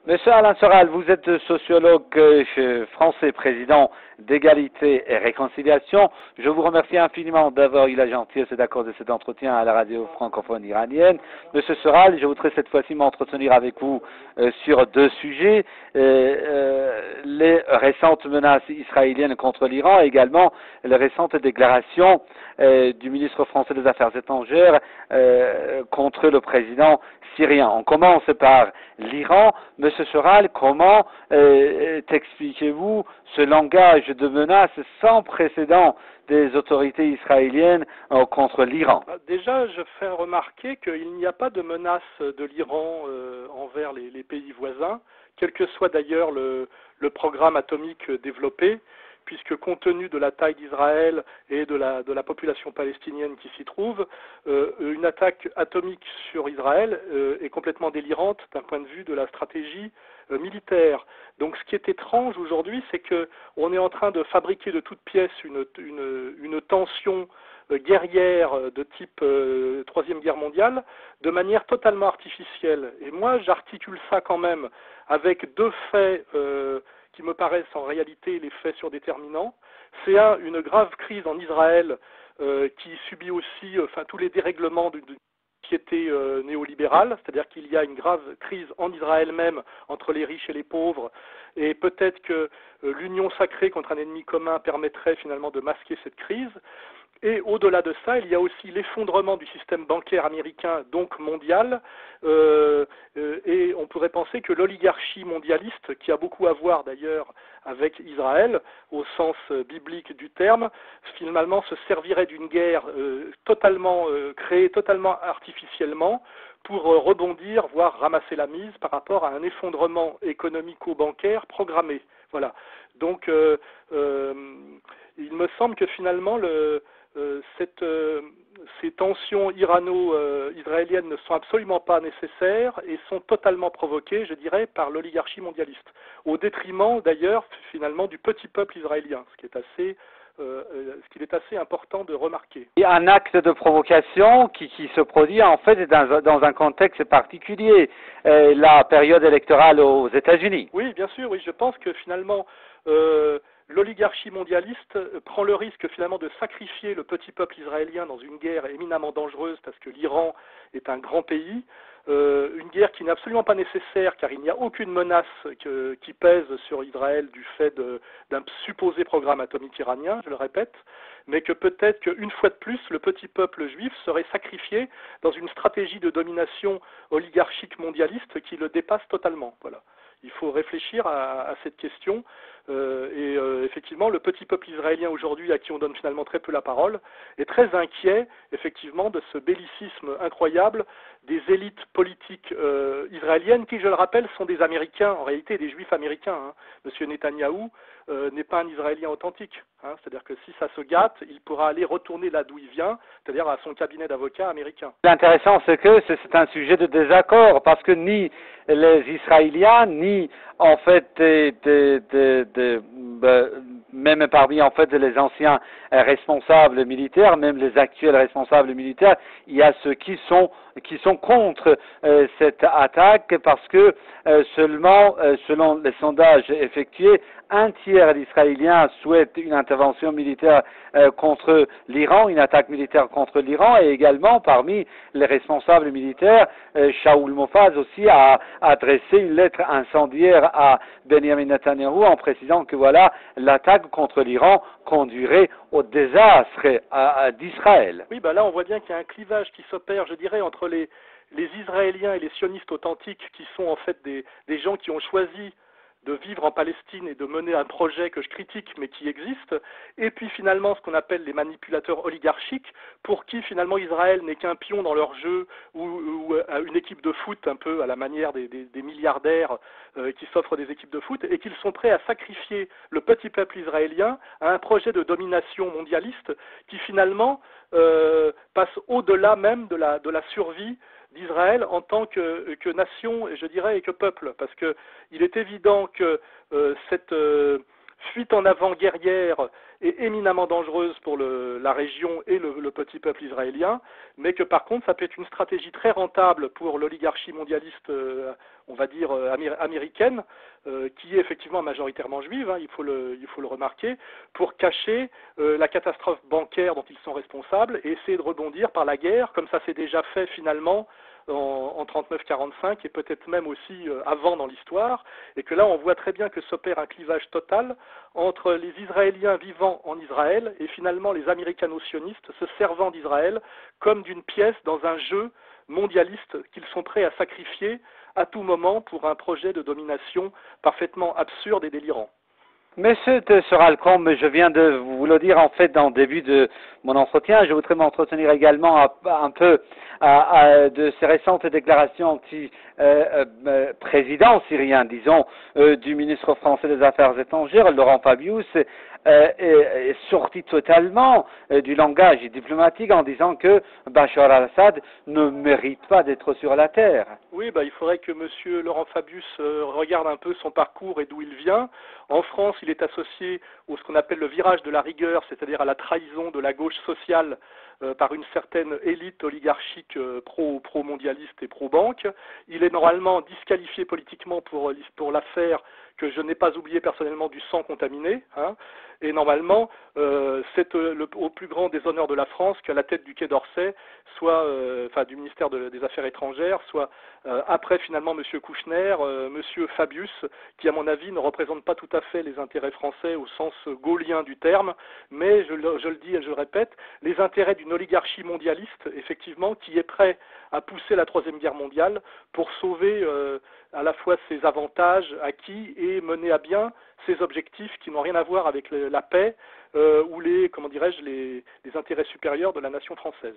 Monsieur Alain Soral, vous êtes sociologue français, président d'Égalité et Réconciliation. Je vous remercie infiniment d'avoir eu la gentillesse d'accorder cet entretien à la radio francophone iranienne. Monsieur Soral, je voudrais cette fois-ci m'entretenir avec vous sur deux sujets. Les récentes menaces israéliennes contre l'Iran et également les récentes déclarations du ministre français des Affaires étrangères contre le président syrien. On commence par l'Iran. Monsieur Soral, comment expliquez-vous ce langage de menace sans précédent des autorités israéliennes contre l'Iran? Déjà, je fais remarquer qu'il n'y a pas de menace de l'Iran envers les pays voisins, quel que soit d'ailleurs le programme atomique développé, puisque compte tenu de la taille d'Israël et de la population palestinienne qui s'y trouve, une attaque atomique sur Israël est complètement délirante d'un point de vue de la stratégie militaire. Donc ce qui est étrange aujourd'hui, c'est qu'on est en train de fabriquer de toutes pièces une tension guerrière de type Troisième Guerre mondiale de manière totalement artificielle. Et moi, j'articule ça quand même avec deux faits qui me paraissent en réalité les faits surdéterminants. C'est une grave crise en Israël qui subit aussi tous les dérèglements d'une société néolibérale, c'est-à-dire qu'il y a une grave crise en Israël même entre les riches et les pauvres, et peut-être que l'union sacrée contre un ennemi commun permettrait finalement de masquer cette crise. Et au-delà de ça, il y a aussi l'effondrement du système bancaire américain, donc mondial, et on pourrait penser que l'oligarchie mondialiste, qui a beaucoup à voir d'ailleurs avec Israël, au sens biblique du terme, finalement se servirait d'une guerre créée totalement artificiellement pour rebondir, voire ramasser la mise par rapport à un effondrement économico-bancaire programmé. Voilà. Donc, il me semble que finalement, ces tensions irano-israéliennes ne sont absolument pas nécessaires et sont totalement provoquées, je dirais, par l'oligarchie mondialiste, au détriment d'ailleurs finalement du petit peuple israélien, ce qu'il est assez important de remarquer. Il y a un acte de provocation qui se produit en fait dans un contexte particulier, la période électorale aux États-Unis. Oui, bien sûr, oui, je pense que finalement l'oligarchie mondialiste prend le risque finalement de sacrifier le petit peuple israélien dans une guerre éminemment dangereuse parce que l'Iran est un grand pays, une guerre qui n'est absolument pas nécessaire car il n'y a aucune menace qui pèse sur Israël du fait d'un supposé programme atomique iranien, je le répète, mais que peut-être qu'une fois de plus, le petit peuple juif serait sacrifié dans une stratégie de domination oligarchique mondialiste qui le dépasse totalement. Voilà. Il faut réfléchir à cette question et effectivement le petit peuple israélien aujourd'hui à qui on donne finalement très peu la parole est très inquiet effectivement de ce bellicisme incroyable des élites politiques israéliennes qui, je le rappelle, sont des Américains, en réalité des Juifs américains. Hein. Monsieur Netanyahou n'est pas un Israélien authentique. Hein. C'est-à-dire que si ça se gâte, il pourra aller retourner là d'où il vient, c'est-à-dire à son cabinet d'avocats américain. L'intéressant, c'est que c'est un sujet de désaccord, parce que ni les Israéliens, ni en fait même parmi en fait les anciens responsables militaires, même les actuels responsables militaires, il y a ceux qui sont contre cette attaque parce que seulement selon les sondages effectués, un tiers d'Israéliens souhaitent une intervention militaire contre l'Iran, une attaque militaire contre l'Iran, et également parmi les responsables militaires, Shaoul Mofaz aussi a adressé une lettre incendiaire à Benjamin Netanyahou en précisant que voilà, l'attaque contre l'Iran conduirait au désastre d'Israël. Oui, là on voit bien qu'il y a un clivage qui s'opère, je dirais, entre les Israéliens et les sionistes authentiques qui sont en fait des gens qui ont choisi de vivre en Palestine et de mener un projet que je critique mais qui existe, et puis finalement ce qu'on appelle les manipulateurs oligarchiques, pour qui finalement Israël n'est qu'un pion dans leur jeu ou une équipe de foot un peu à la manière des milliardaires qui s'offrent des équipes de foot, et qu'ils sont prêts à sacrifier le petit peuple israélien à un projet de domination mondialiste qui finalement passe au-delà même de la survie d'Israël en tant que nation, je dirais, et que peuple, parce que il est évident que fuite en avant guerrière et éminemment dangereuse pour la région et le petit peuple israélien, mais que par contre ça peut être une stratégie très rentable pour l'oligarchie mondialiste, on va dire américaine, qui est effectivement majoritairement juive, hein, il faut le remarquer, pour cacher la catastrophe bancaire dont ils sont responsables et essayer de rebondir par la guerre, comme ça s'est déjà fait finalement en 39-45 et peut-être même aussi avant dans l'histoire, et que là on voit très bien que s'opère un clivage total entre les Israéliens vivant en Israël et finalement les américano-sionistes se servant d'Israël comme d'une pièce dans un jeu mondialiste qu'ils sont prêts à sacrifier à tout moment pour un projet de domination parfaitement absurde et délirant. Mais ce sera le comble, je viens de vous le dire en fait dans le début de mon entretien. Je voudrais m'entretenir également un peu de ces récentes déclarations anti-président syrien, disons, du ministre français des Affaires étrangères, Laurent Fabius, est sorti totalement du langage diplomatique en disant que Bachar al-Assad ne mérite pas d'être sur la terre. Oui, il faudrait que M. Laurent Fabius regarde un peu son parcours et d'où il vient. En France, il est associé à ce qu'on appelle le virage de la rigueur, c'est-à-dire à la trahison de la gauche sociale par une certaine élite oligarchique pro-mondialiste et pro-banque. Il est normalement disqualifié politiquement pour l'affaire que je n'ai pas oublié personnellement du sang contaminé, hein. Et normalement, c'est au plus grand déshonneur de la France qu'à la tête du Quai d'Orsay, soit du ministère des Affaires étrangères, soit après finalement M. Kouchner, M. Fabius, qui à mon avis ne représente pas tout à fait les intérêts français au sens gaullien du terme, mais je le dis et je le répète, les intérêts d'une oligarchie mondialiste, effectivement, qui est prêt à pousser la Troisième Guerre mondiale pour sauver à la fois ses avantages acquis et mener à bien ses objectifs qui n'ont rien à voir avec la paix ou les intérêts supérieurs de la nation française.